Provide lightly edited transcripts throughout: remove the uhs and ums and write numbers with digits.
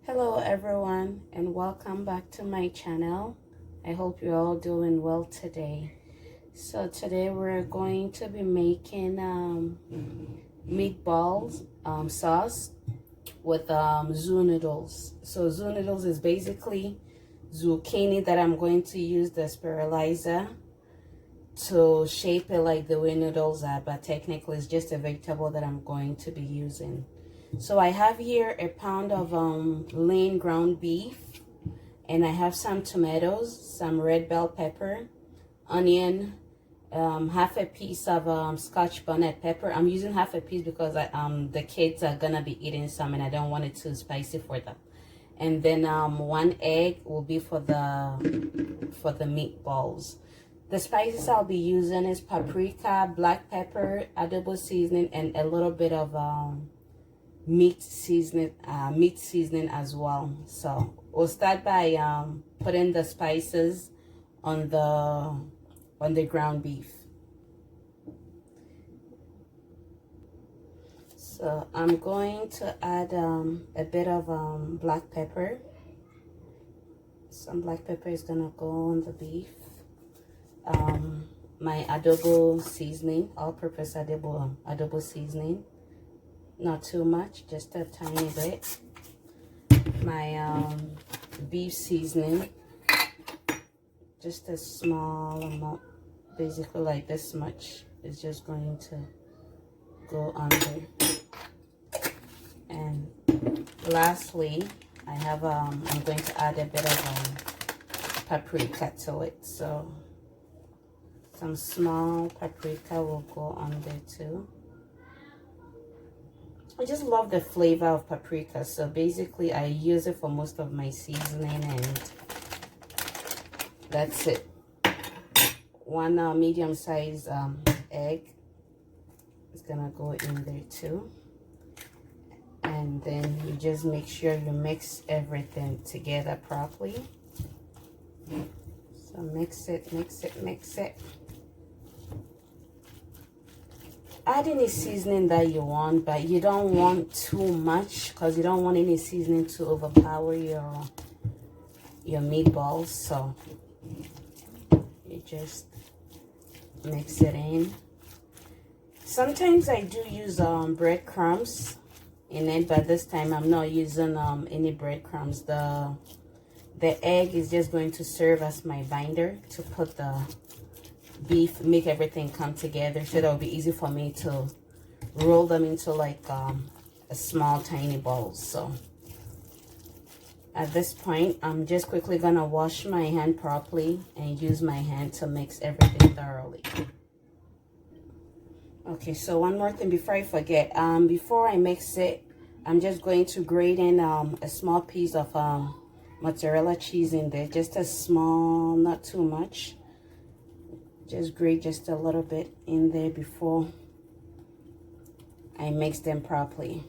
Hello everyone and welcome back to my channel. I hope you're all doing well today. So today we're going to be making meatballs sauce with zoo noodles. So zoo noodles is basically zucchini that I'm going to use the spiralizer to shape it like the way noodles are, but technically it's just a vegetable that I'm going to be using. So I have here a pound of lean ground beef, and I have some tomatoes, some red bell pepper, onion, half a piece of scotch bonnet pepper. I'm using half a piece because the kids are gonna be eating some and I don't want it too spicy for them. And then 1 egg will be for the meatballs. The spices I'll be using is paprika, black pepper, adobo seasoning, and a little bit of meat seasoning as well. So we'll start by putting the spices on the ground beef. So I'm going to add a bit of black pepper. Some black pepper is gonna go on the beef. My adobo seasoning, all-purpose adobo seasoning. Not too much, just a tiny bit. My beef seasoning, just a small amount, basically like this much is just going to go under. And lastly, I have I'm going to add a bit of paprika to it. So some small paprika will go on there too. I just love the flavor of paprika, so basically I use it for most of my seasoning, and that's it. One medium-sized egg is gonna go in there too, and then you just make sure you mix everything together properly. So mix it, mix it, mix it. Add any seasoning that you want, but you don't want too much because you don't want any seasoning to overpower your meatballs. So you just mix it in. Sometimes I do use breadcrumbs in it, but this time I'm not using any breadcrumbs. The egg is just going to serve as my binder to put the beef, make everything come together, so that'll be easy for me to roll them into like a small tiny balls. So at this point I'm just quickly gonna wash my hand properly and use my hand to mix everything thoroughly. Okay, so one more thing before I forget, before I mix it, I'm just going to grate in a small piece of mozzarella cheese in there, just a small, not too much. Just grate just a little bit in there before I mix them properly.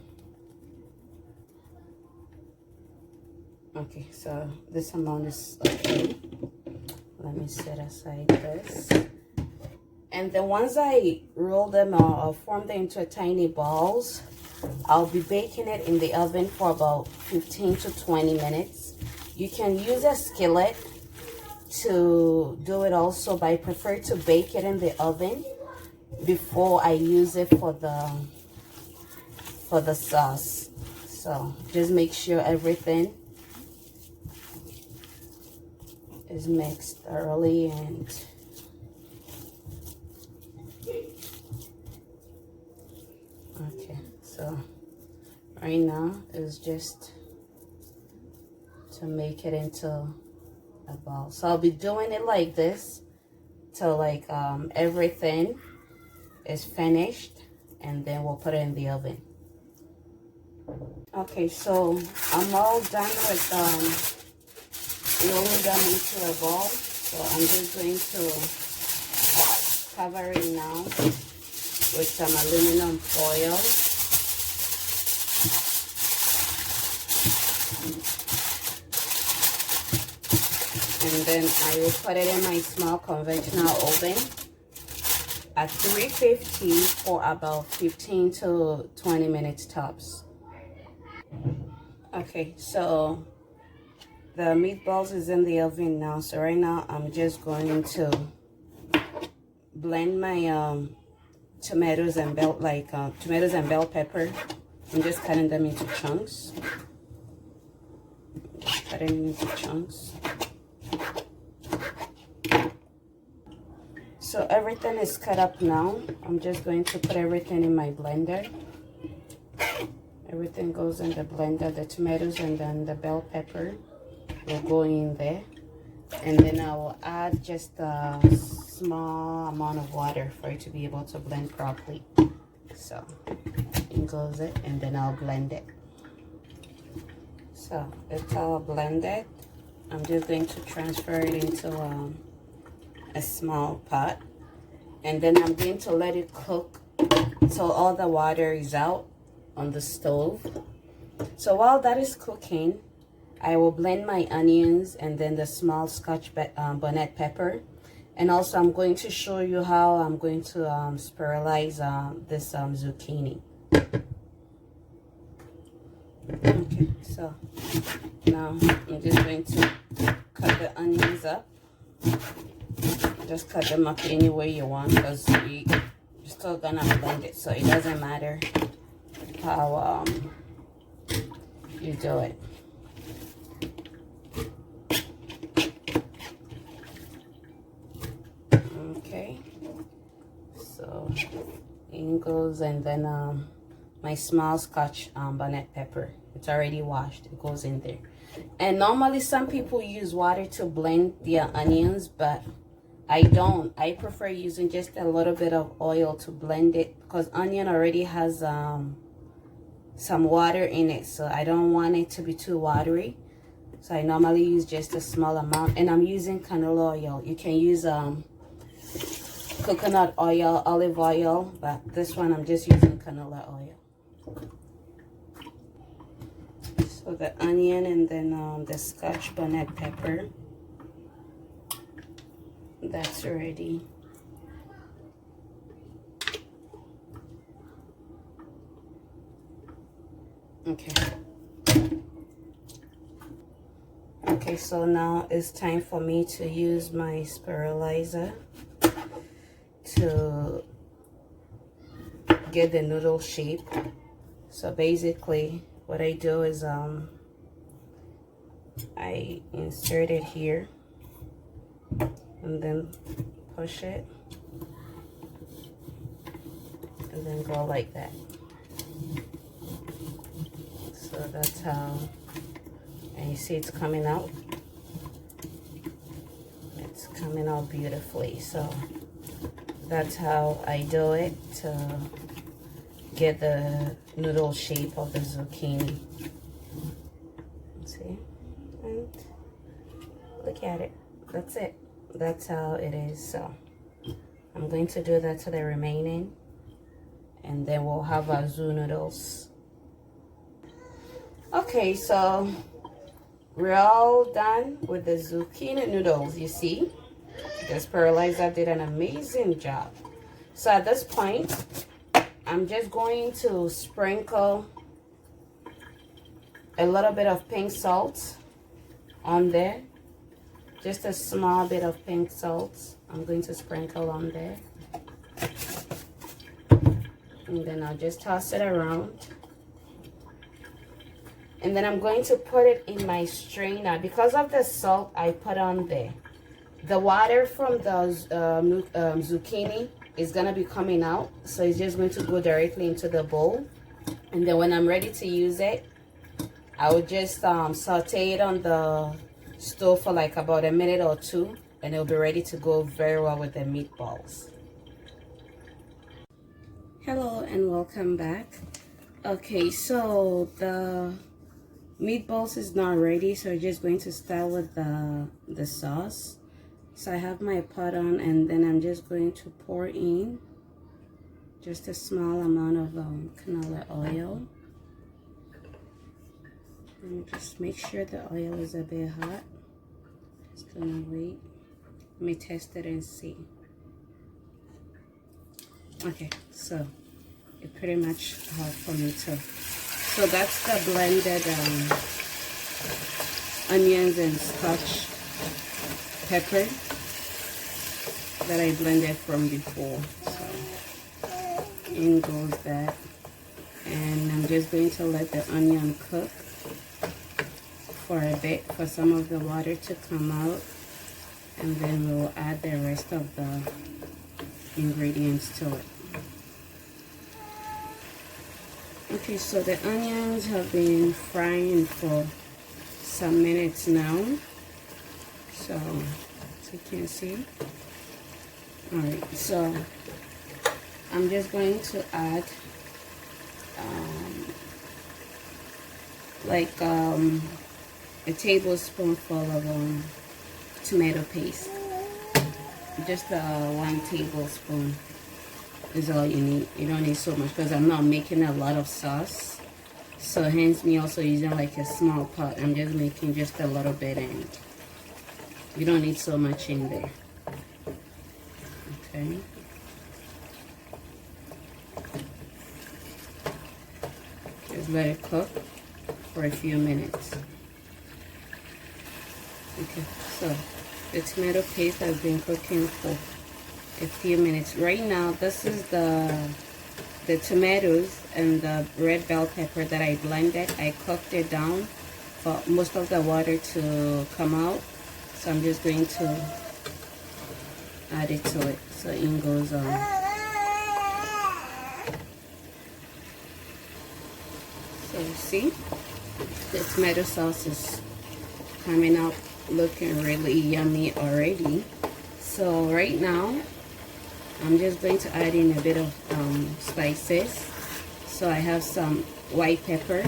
Okay, so this amount is okay. Let me set aside this. And then once I roll them or form them into tiny balls, I'll be baking it in the oven for about 15 to 20 minutes. You can use a skillet to do it also, but I prefer to bake it in the oven before I use it for the sauce. So just make sure everything is mixed thoroughly. And okay, so right now is just to make it into a ball. So I'll be doing it like this till like everything is finished, and then we'll put it in the oven. Okay, so I'm all done with rolling them into a ball. So I'm just going to cover it now with some aluminum foil. And then I will put it in my small conventional oven at 350 for about 15 to 20 minutes tops. Okay, so the meatballs is in the oven now. So right now I'm just going to blend my tomatoes and bell pepper. I'm just cutting them into chunks. So everything is cut up now. I'm just going to put everything in my blender. Everything goes in the blender, the tomatoes and then the bell pepper will go in there. And then I will add just a small amount of water for it to be able to blend properly. So in goes it, and then I'll blend it. So it's all blended. I'm just going to transfer it into a small pot, and then I'm going to let it cook till all the water is out on the stove. So while that is cooking, I will blend my onions and then the small Scotch bonnet pepper, and also I'm going to show you how I'm going to spiralize this zucchini. Okay, so now I'm just going to cut the onions up. Just cut them up any way you want, because you're still gonna blend it, so it doesn't matter how you do it. Okay, so in goes, and then my small Scotch bonnet pepper. It's already washed. It goes in there. And normally some people use water to blend their onions, but I don't. I prefer using just a little bit of oil to blend it, because onion already has some water in it, so I don't want it to be too watery. So I normally use just a small amount, and I'm using canola oil. You can use coconut oil, olive oil, but this one I'm just using canola oil. So the onion and then the Scotch bonnet pepper, that's ready. Okay, so now it's time for me to use my spiralizer to get the noodle shape. So basically what I do is I insert it here and then push it and then go like that. So that's how, and you see it's coming out. It's coming out beautifully. So that's how I do it to get the noodle shape of the zucchini. See? And look at it. That's it. That's how it is. So I'm going to do that to the remaining, and then we'll have our zoo noodles. Okay, so we're all done with the zucchini noodles. You see, the spiralizer did an amazing job. So at this point, I'm just going to sprinkle a little bit of pink salt on there. Just a small bit of pink salt I'm going to sprinkle on there. And then I'll just toss it around. And then I'm going to put it in my strainer. Because of the salt I put on there, the water from the zucchini is going to be coming out. So it's just going to go directly into the bowl. And then when I'm ready to use it, I will just saute it on the stove for like about a minute or two, and it'll be ready to go very well with the meatballs. Hello and welcome back. Okay, so the meatballs is not ready, so we're just going to start with the sauce. So I have my pot on, and then I'm just going to pour in just a small amount of canola oil. And just make sure the oil is a bit hot. Just gonna wait. Let me test it and see. Okay, so it pretty much hot for me to So that's the blended onions and scotch pepper that I blended from before. So in goes that. And I'm just going to let the onion cook for a bit for some of the water to come out, and then we'll add the rest of the ingredients to it. Okay, so the onions have been frying for some minutes now, so as you can see. Alright, so I'm just going to add a tablespoonful of tomato paste. Just 1 tablespoon is all you need. You don't need so much because I'm not making a lot of sauce, so hence me also using like a small pot. I'm just making just a little bit, and you don't need so much in there. Okay. Just let it cook for a few minutes. Okay, so the tomato paste has been cooking for a few minutes. Right now, this is the tomatoes and the red bell pepper that I blended. I cooked it down for most of the water to come out. So I'm just going to add it to it. So in goes So you see, the tomato sauce is coming out looking really yummy already. So right now, I'm just going to add in a bit of spices. So I have some white pepper.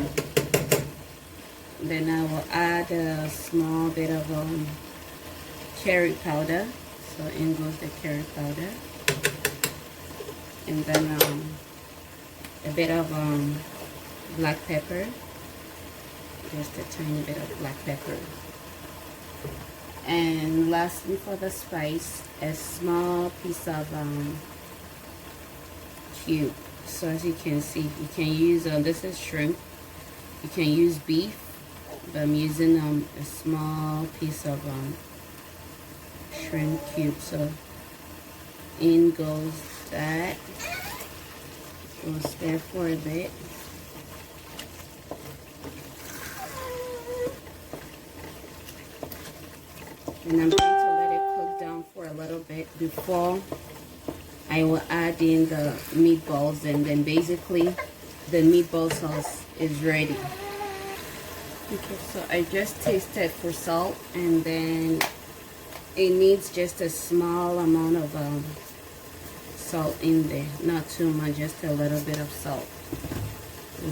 Then I will add a small bit of curry powder. So in goes the curry powder. And then a bit of black pepper. Just a tiny bit of black pepper. And lastly, for the spice, a small piece of cube. So as you can see, you can use this is shrimp. You can use beef, but I'm using a small piece of shrimp cube. So in goes that. We'll stir for a bit. And I'm going to let it cook down for a little bit before I will add in the meatballs, and then basically the meatball sauce is ready. Okay, so I just tasted for salt, and then it needs just a small amount of salt in there. Not too much, just a little bit of salt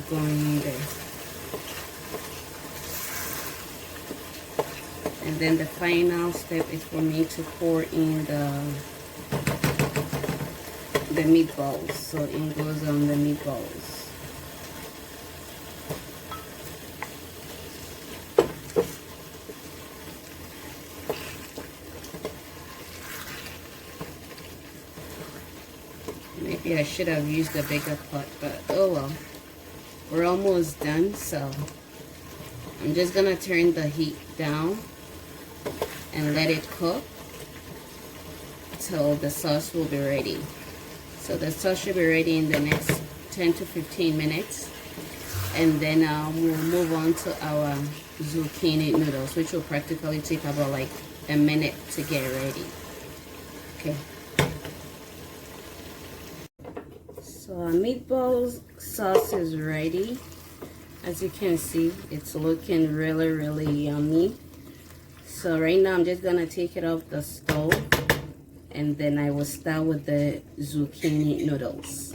going in there. And then the final step is for me to pour in the meatballs. So it goes on the meatballs. Maybe I should have used a bigger pot, but oh well. We're almost done, so I'm just gonna turn the heat down and let it cook till the sauce will be ready. So the sauce should be ready in the next 10 to 15 minutes. And then we'll move on to our zucchini noodles, which will practically take about like a minute to get ready. Okay. So our meatball sauce is ready. As you can see, it's looking really, really yummy. So right now I'm just gonna take it off the stove, and then I will start with the zucchini noodles.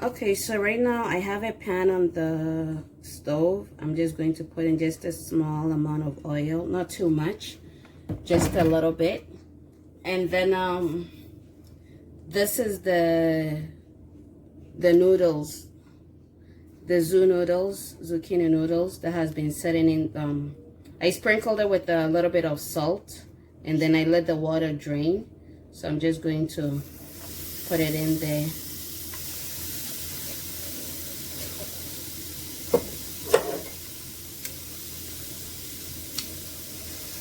Okay, so right now I have a pan on the stove. I'm just going to put in just a small amount of oil, not too much, just a little bit. And then this is the noodles, the zucchini noodles that has been sitting in. I sprinkled it with a little bit of salt, and then I let the water drain. So I'm just going to put it in there.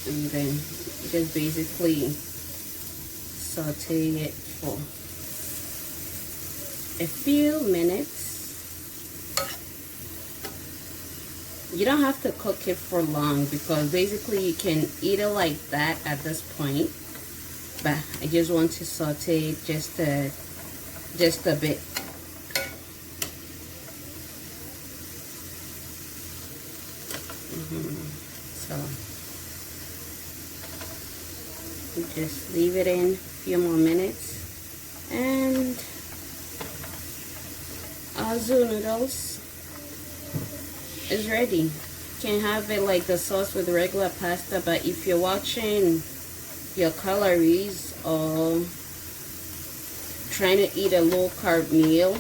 and then just basically saute it for a few minutes. You don't have to cook it for long because basically you can eat it like that at this point, but I just want to saute it just a bit. So just leave it in a few more minutes, and our noodles is ready. You can have it like the sauce with regular pasta, but if you're watching your calories or trying to eat a low carb meal,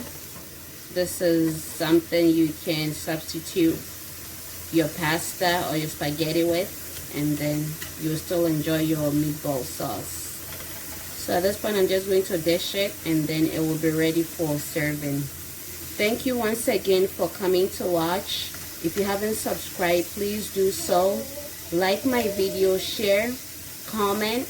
this is something you can substitute your pasta or your spaghetti with, and then you'll still enjoy your meatball sauce. So at this point, I'm just going to dish it, and then it will be ready for serving. Thank you once again for coming to watch. If you haven't subscribed, please do so. Like my video, share, comment,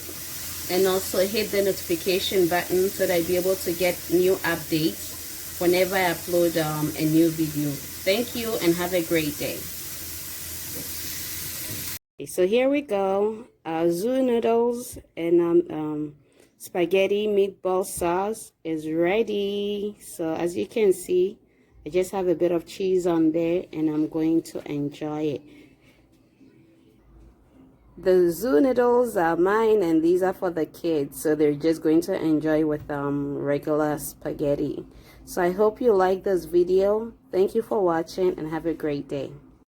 and also hit the notification button so that I'll be able to get new updates whenever I upload a new video. Thank you and have a great day. So here we go. Zoo noodles and spaghetti meatball sauce is ready. So as you can see, I just have a bit of cheese on there, and I'm going to enjoy it. The zoo noodles are mine, and these are for the kids, so they're just going to enjoy with regular spaghetti. So I hope you like this video. Thank you for watching, and have a great day.